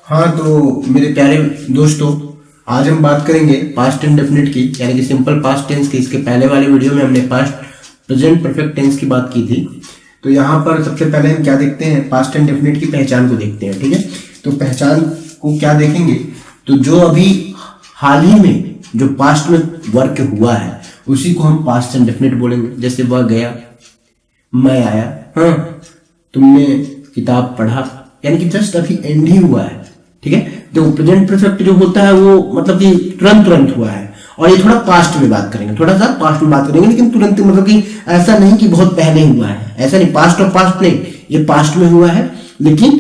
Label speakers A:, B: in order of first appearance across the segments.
A: हाँ, तो मेरे प्यारे दोस्तों, आज हम बात करेंगे पास्ट इंडेफिनिट की, यानी कि सिंपल पास्ट टेंस की। इसके पहले वाले वीडियो में हमने पास्ट प्रेजेंट परफेक्ट टेंस की बात की थी। तो यहाँ पर सबसे पहले हम क्या देखते हैं, पास्ट इंडेफिनिट की पहचान को देखते हैं। ठीक है, तो पहचान को क्या देखेंगे, तो जो अभी हाल ही में जो पास्ट में वर्क हुआ है उसी को हम पास्ट इंडेफिनिट बोलेंगे। जैसे वह गया, मैं आया, हाँ, तुमने किताब पढ़ा, यानी कि जस्ट अभी एंड ही हुआ है। ठीक है, तो प्रेजेंट परफेक्ट जो होता है वो मतलब कि तुरंत तुरंत हुआ है। और ये थोड़ा पास्ट में बात करेंगे, थोड़ा सा पास्ट में बात करेंगे, लेकिन तुरंत मतलब कि ऐसा नहीं कि बहुत पहले हुआ है, ऐसा नहीं, पास्ट और पास्ट नहीं, ये पास्ट में हुआ है लेकिन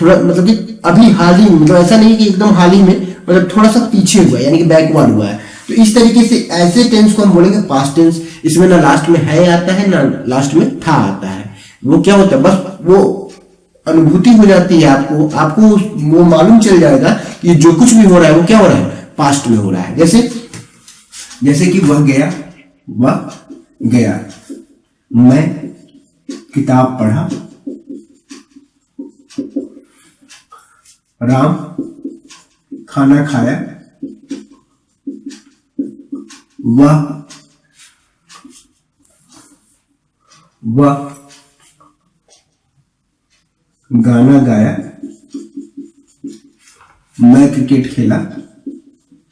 A: थोड़ा मतलब कि अभी हाल ही में, मतलब ऐसा नहीं कि एकदम हाल ही में, मतलब थोड़ा सा पीछे हुआ है, यानी कि बैकवर्ड हुआ है। तो इस तरीके से ऐसे टेंस को हम बोलेंगे पास्ट टेंस। इसमें ना लास्ट में है आता है ना लास्ट में था आता है। वो क्या होता है, बस वो अनुभूति हो जाती है, आपको वो मालूम चल जाएगा कि जो कुछ भी हो रहा है वो क्या हो रहा है, पास्ट में हो रहा है। जैसे कि वह गया, मैं किताब पढ़ा, राम खाना खाया, वह गाना गाया, मैं क्रिकेट खेला।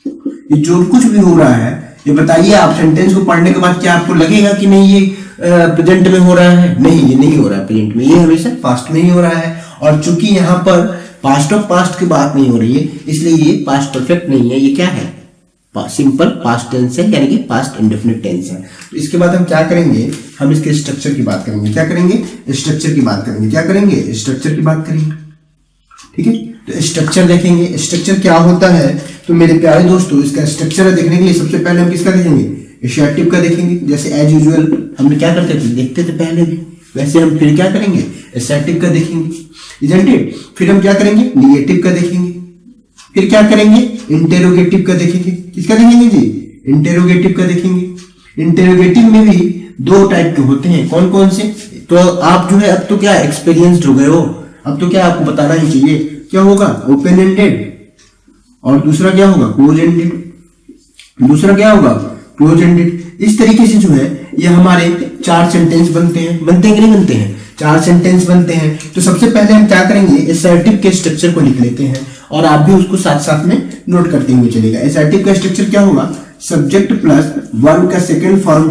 A: ये जो कुछ भी हो रहा है, ये बताइए आप सेंटेंस को पढ़ने के बाद क्या आपको लगेगा कि नहीं ये प्रेजेंट में हो रहा है? नहीं, ये नहीं हो रहा है प्रेजेंट में, ये हमेशा पास्ट में ही हो रहा है। और चूंकि यहाँ पर पास्ट ऑफ पास्ट की बात नहीं हो रही है, इसलिए ये पास्ट परफेक्ट नहीं है, ये क्या है, सिंपल पास्ट टेंस है, यानी कि पास्ट इंडेफिनिट टेंस है। तो इसके बाद हम क्या करेंगे, हम इसके स्ट्रक्चर की बात करेंगे। क्या करेंगे? स्ट्रक्चर की बात करेंगे। क्या करेंगे? स्ट्रक्चर की बात करेंगे। ठीक है, तो स्ट्रक्चर देखेंगे, स्ट्रक्चर क्या होता है। तो मेरे प्यारे दोस्तों, इसका स्ट्रक्चर देखने के लिए सबसे पहले हम किसका देखेंगे, एसेटिव का देखेंगे। जैसे एज यूजुअल हमने क्या करते थे, देखते थे पहले भी, वैसे हम फिर क्या करेंगे, एसेटिव का देखेंगे, इजंट इट। फिर हम क्या करेंगे, निगेटिव का देखेंगे। फिर क्या करेंगे, इंटेरोगेटिव का देखेंगे। किसका देखेंगे जी, इंटेरोगेटिव का देखेंगे। इंटेरोगेटिव में भी दो टाइप के होते हैं, कौन कौन से? तो आप जो है अब तो क्या एक्सपीरियंस्ड हो गए हो, अब तो क्या आपको बताना ही चाहिए। क्या होगा, ओपन एंडेड, और दूसरा क्या होगा, क्लोज एंडेड। दूसरा क्या होगा, क्लोज एंडेड। इस तरीके से जो है ये हमारे चार सेंटेंस बनते हैं कि नहीं बनते हैं, चार सेंटेंस बनते हैं। तो सबसे पहले हम क्या करेंगे, असर्टिव के स्ट्रक्चर को लिख लेते हैं, और आप भी उसको साथ साथ में नोट करते हुए चलेगा। असर्टिव का स्ट्रक्चर क्या होगा, सब्जेक्ट प्लस वर्ब का सेकंड फॉर्म,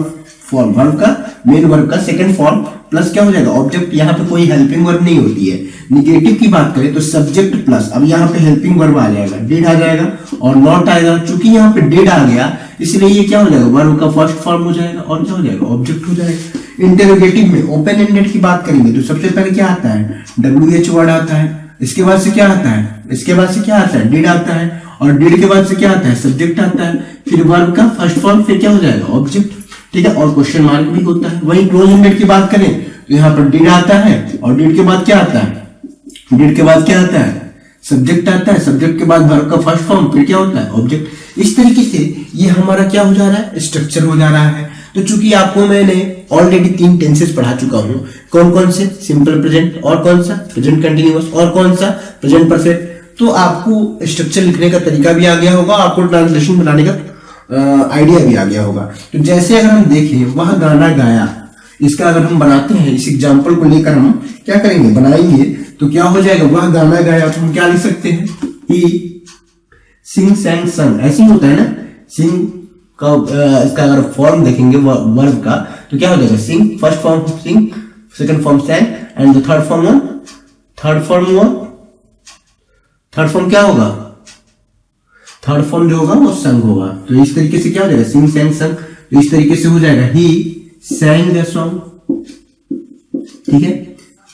A: वर्ब का मेन वर्ब का सेकंड फॉर्म प्लस क्या हो जाएगा, ऑब्जेक्ट। यहाँ पे कोई हेल्पिंग वर्ब नहीं होती है। निगेटिव की बात करें तो सब्जेक्ट प्लस, अब यहाँ पे हेल्पिंग वर्ब आ जाएगा, डिड आ जाएगा और नॉट आएगा। चूंकि यहाँ पे डिड आ गया इसलिए ये क्या हो जाएगा, वर्ब का फर्स्ट फॉर्म हो जाएगा और क्या हो जाएगा, ऑब्जेक्ट हो जाएगा। इंटेरोगेटिव में ओपन एंडेड की बात करेंगे तो सबसे पहले क्या आता है, WH वर्ड आता है। इसके बाद से क्या आता है, इसके बाद से क्या आता है, डिड आता है, और डिड के बाद से क्या आता है, सब्जेक्ट आता है। फिर वर्ब का फर्स्ट फॉर्म, फिर क्या हो जाएगा, ऑब्जेक्ट। ठीक है, और क्वेश्चन मार्क भी होता है। वहीं क्लोज एंडेड की बात करें तो यहाँ पर डिड आता है, और डिड के बाद क्या आता है, डिड के बाद क्या आता है, सब्जेक्ट आता है। सब्जेक्ट के बाद वर्ब का फर्स्ट फॉर्म, फिर क्या होता है, ऑब्जेक्ट। इस तरीके से ये हमारा क्या हो जा रहा है, स्ट्रक्चर हो जा रहा है। तो चूंकि आपको मैंने ऑलरेडी 3 टेंसेस पढ़ा चुका हूं, कौन कौन से, सिंपल प्रेजेंट, और कौन सा प्रेजेंट कंटिन्यूअस, और कौन सा प्रेजेंट परफेक्ट। तो आपको स्ट्रक्चर लिखने का तरीका भी आ गया होगा, आपको ट्रांसलेशन बनाने का आइडिया भी आ गया होगा। तो जैसे अगर हम देखें, वह गाना गाया, इसका अगर हम बनाते हैं, इस एग्जाम्पल को लेकर हम क्या करेंगे, बनाएंगे, तो क्या हो जाएगा, वह गाना गाया, तो हम क्या लिख सकते हैं, ही सिंग सैंग सन, ऐसे ही होता है ना। सिंग का इसका अगर फॉर्म देखेंगे वर्ब का तो क्या हो जाएगा, sing, first form sing, second form sang, and the third form क्या होगा, थर्ड फॉर्म जो होगा वो संग होगा। तो इस तरीके से क्या हो जाएगा, सिंग सैंग संग। तो इस तरीके से हो जाएगा, ही सैंग द सॉन्ग। ठीक है,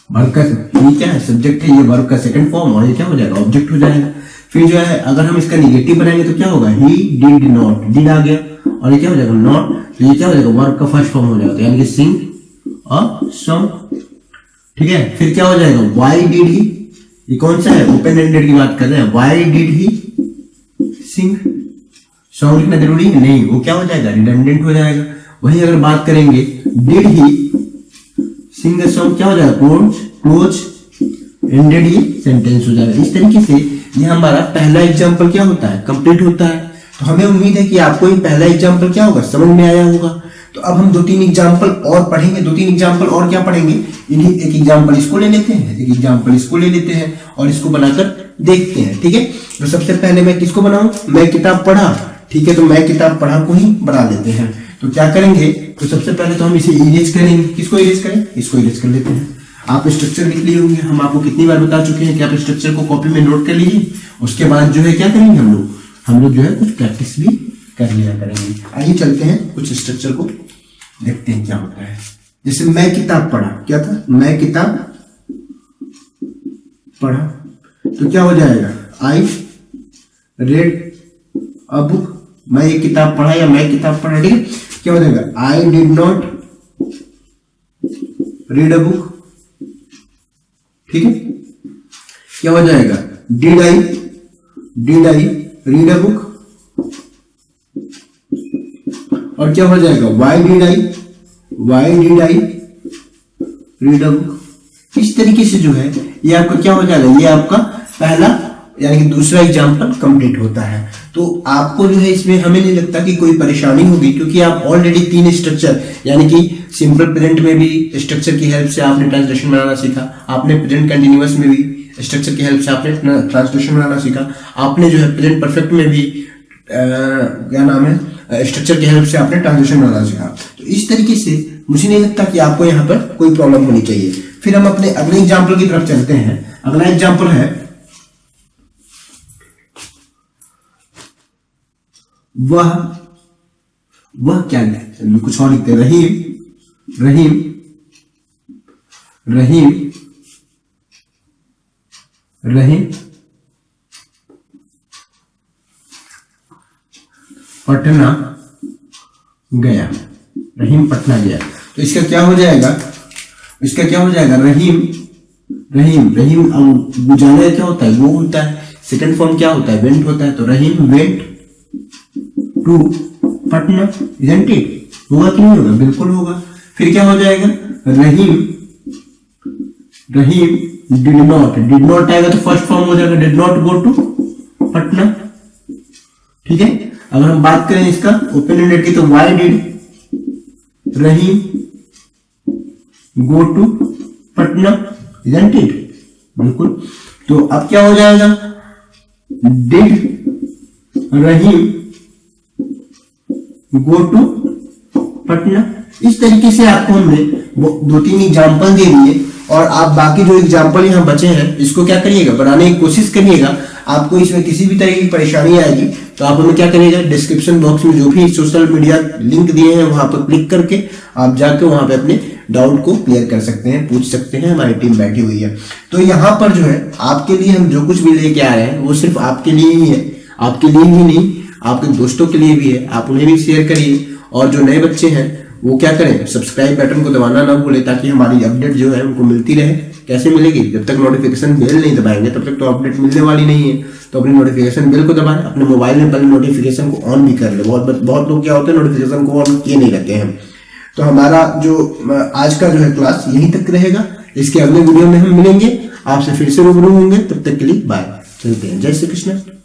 A: वर्ब का ये क्या है, सब्जेक्ट है, ये वर्ब का सेकंड फॉर्म, और ये क्या हो जाएगा, ऑब्जेक्ट हो जाएगा। फिर जो है अगर हम इसका निगेटिव बनाएंगे तो क्या होगा, ही डिड नॉट, डिड आ गया, और ये क्या हो जाएगा, नॉट। तो ये क्या हो जाएगा, वर्ब का फर्स्ट फॉर्म हो जाएगा, यानी कि सिंग और सॉन्ग। ठीक है, फिर क्या हो जाएगा, व्हाई डिड ही, ये कौन सा है, ओपन एंडेड की बात कर रहे हैं, why did he sing. Song लिखना जरूरी है नहीं, वो क्या हो जाएगा, रिडंडेंट हो जाएगा। वही अगर बात करेंगे, did he sing the song, क्या हो जाएगा, क्लोज एंडेड ही सेंटेंस हो जाएगा। इस तरीके से ये हमारा पहला एग्जाम्पल क्या होता है, कंप्लीट होता है। तो हमें उम्मीद है कि आपको ये पहला एग्जाम्पल क्या होगा, समझ में आया होगा। तो अब हम 2-3 एग्जाम्पल और पढ़ेंगे। 2-3 एग्जाम्पल और क्या पढ़ेंगे, इन्हीं एक एग्जाम्पल इसको ले लेते हैं, एक एग्जाम्पल इसको ले लेते हैं और इसको बनाकर देखते हैं, ठीक है। तो सबसे पहले मैं किसको बनाऊं, मैं किताब पढ़ा, ठीक है। तो मैं किताब पढ़ा को ही बना लेते हैं। तो क्या करेंगे, तो सबसे पहले तो हम इसे इरेज करेंगे। किसको इरेज करें, इसको इरेज कर लेते हैं। आप स्ट्रक्चर लिख लिए होंगे, हम आपको कितनी बार बता चुके हैं कि आप स्ट्रक्चर को कॉपी में नोट कर लीजिए। उसके बाद जो है क्या करेंगे हम लोग जो है कुछ प्रैक्टिस भी कर लिया करेंगे। आइए चलते हैं कुछ स्ट्रक्चर को देखते हैं क्या होता है। जैसे मैं किताब पढ़ा, क्या था, मैं किताब पढ़ा, तो क्या हो जाएगा, आई रेड अ बुक। मैं एक किताब पढ़ा या मैं किताब पढ़ा, ठीक है। क्या हो जाएगा, I did not read a book, ठीक है। क्या हो जाएगा, did I read a book. और क्या हो जाएगा, why did I read a book. इस तरीके से जो है ये आपका क्या हो जाएगा, ये आपका पहला यानी कि दूसरा एग्जाम्पल कंप्लीट होता है। तो आपको जो है इसमें हमें नहीं लगता कि कोई परेशानी होगी, क्योंकि आप ऑलरेडी 3 स्ट्रक्चर यानी कि सिंपल प्रेजेंट में भी स्ट्रक्चर की हेल्प से आपने ट्रांसलेशन बनाना सीखा, आपने प्रेजेंट कंटिन्यूअस में भी स्ट्रक्चर की हेल्प से आपने ट्रांसलेशन बनाना सीखा, आपने जो है प्रेजेंट परफेक्ट में भी क्या नाम है, स्ट्रक्चर की हेल्प से आपने ट्रांसलेशन बनाना सीखा। तो इस तरीके से मुझे नहीं लगता कि आपको यहाँ पर कोई प्रॉब्लम होनी चाहिए। फिर हम अपने अगले एग्जाम्पल की तरफ चलते हैं। अगला एग्जाम्पल है, वह क्या है, कुछ और लिखते हैं, रहीम पटना गया, तो इसका क्या हो जाएगा, रहीम अब बुझाने क्या होता है, वो होता है, सेकंड फॉर्म क्या होता है, वेंट होता है। तो Rahim went to Patna, isn't it, होगा कि नहीं होगा, बिल्कुल होगा। फिर क्या हो जाएगा, रहीम डिड नॉट आएगा तो फर्स्ट फॉर्म हो जाएगा, did not go to Patna, ठीक है। अगर हम बात करें इसका ओपन एंडेड की, तो why did Rahim go to Patna, isn't it, बिल्कुल। तो अब क्या हो जाएगा, did Rahim go to Patna. इस तरीके से आपको हमने 2-3 एग्जाम्पल दे दिए और आप बाकी जो एग्जाम्पल यहाँ बचे हैं इसको क्या करिएगा, बनाने की कोशिश करिएगा। आपको इसमें किसी भी तरह की परेशानी आएगी तो आप हमें क्या करिएगा, डिस्क्रिप्शन बॉक्स में जो भी सोशल मीडिया लिंक दिए हैं वहां पर क्लिक करके आप जाके वहां पे अपने डाउट को क्लियर कर सकते हैं, पूछ सकते हैं, हमारी टीम बैठी हुई है। तो यहाँ पर जो है आपके लिए हम जो कुछ भी लेके आ रहे हैं वो सिर्फ आपके लिए ही है, आपके लिए ही नहीं आपके दोस्तों के लिए भी है। आप उन्हें भी शेयर करिए और जो नए बच्चे हैं वो क्या करें, सब्सक्राइब बटन को दबाना ना भूलें ताकि हमारी अपडेट जो है उनको मिलती रहे। कैसे मिलेगी, जब तक नोटिफिकेशन बेल नहीं दबाएंगे तब तक तो अपडेट मिलने वाली नहीं है। तो अपनी नोटिफिकेशन बेल को दबाएं, अपने मोबाइल में पहले नोटिफिकेशन को ऑन भी कर ले। बहुत लोग क्या होते हैं नोटिफिकेशन को ऑन किए नहीं रहते हैं। तो हमारा जो आज का जो है क्लास यहीं तक रहेगा। इसके अगले वीडियो में हम मिलेंगे, आपसे फिर से रूबरू होंगे। तब तक के लिए बाय, चलते हैं। जय श्री कृष्ण।